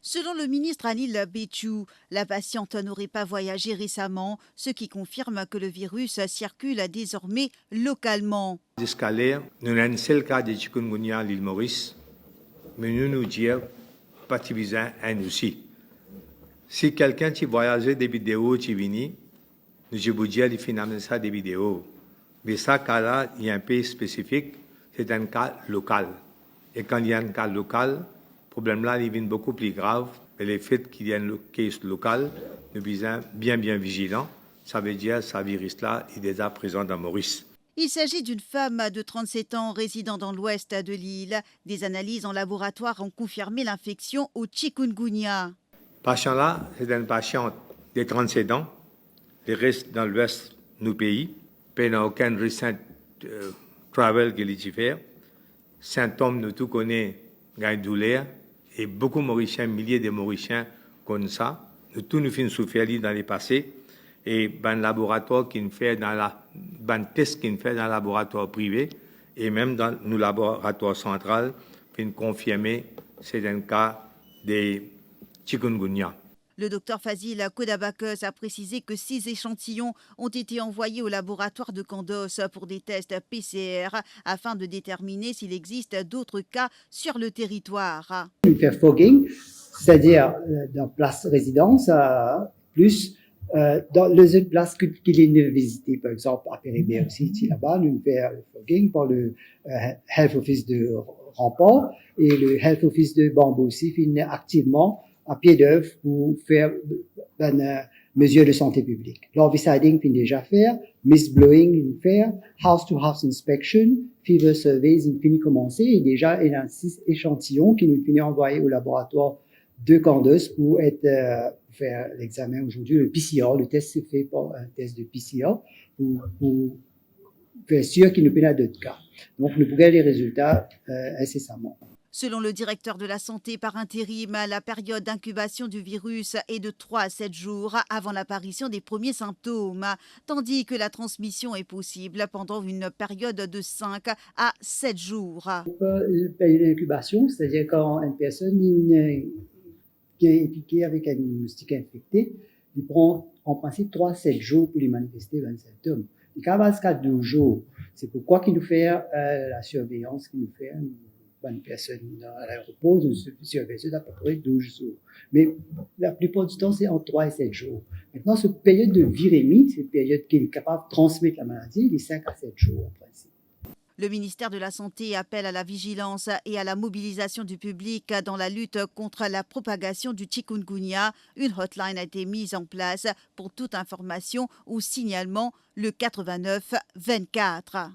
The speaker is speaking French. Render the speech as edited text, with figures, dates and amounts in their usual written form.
Selon le ministre Anil Bechu, la patiente n'aurait pas voyagé récemment, ce qui confirme que le virus circule désormais localement. Jusqu'à l'heure, nous avons un seul cas de chikungunya à l'île Maurice, mais nous disons pas de un aussi. Si quelqu'un qui voyageait des vidéos qui viennent, nous vous dire finalement ça des vidéos. Mais ça cas-là, il y a un pays spécifique, c'est un cas local. Et quand il y a un cas local, le problème là, il devient beaucoup plus grave. Et le fait qu'il y ait un cas local, nous sommes bien vigilants. Ça veut dire que ce virus-là est déjà présent dans Maurice. Il s'agit d'une femme de 37 ans résidant dans l'ouest de l'île. Des analyses en laboratoire ont confirmé l'infection au chikungunya. Le patient-là, c'est un patient de 37 ans. Il reste dans l'ouest du pays. Il n'a aucun récent travel qu'il a fait. Symptômes, nous tous connaissons une douleur. Et beaucoup de Mauriciens, milliers de Mauriciens connaissent ça. Nous tous nous faisons souffrir dans le passé. Et un laboratoire qui fait un test qui fait dans le laboratoire privé et même dans nos laboratoires central, pour confirmer que c'est un cas de chikungunya. Le docteur Fazil Kodabakos a précisé que 6 échantillons ont été envoyés au laboratoire de Kandos pour des tests PCR afin de déterminer s'il existe d'autres cas sur le territoire. Faire fogging, c'est-à-dire dans place résidence, plus dans les autres places qu'il est visité, par exemple à Péribert City, là-bas, nous faisons le fogging par le Health Office de Rempart et le Health Office de Bambou aussi finit activement à pied d'œuvre pour faire une mesure de santé publique. L'orbiciding finit déjà faire, mist blowing finit faire, house-to-house inspection, fever surveys finit commencer et déjà il y a 6 échantillons qui nous finit envoyer au laboratoire de Candos pour faire l'examen aujourd'hui, le PCR. Le test s'est fait par un test de PCR pour faire sûr qu'il n'y a pas d'autres cas. Donc, nous pourrons les résultats incessamment. Selon le directeur de la santé par intérim, la période d'incubation du virus est de 3 à 7 jours avant l'apparition des premiers symptômes, tandis que la transmission est possible pendant une période de 5 à 7 jours. La période d'incubation, c'est-à-dire quand une personne qui est impliquée avec un moustique infecté, il prend en principe 3 à 7 jours pour lui manifester les symptômes. Il y a 12 jours. C'est pourquoi qu'il nous fait la surveillance, qu'il nous fait une personne à l'aéroport, une surveillance d'à peu près 12 jours. Mais la plupart du temps, c'est entre 3 et 7 jours. Maintenant, cette période de virémie, cette période qui est capable de transmettre la maladie, il est 5 à 7 jours en principe. Le ministère de la Santé appelle à la vigilance et à la mobilisation du public dans la lutte contre la propagation du chikungunya. Une hotline a été mise en place pour toute information ou signalement, le 89 24.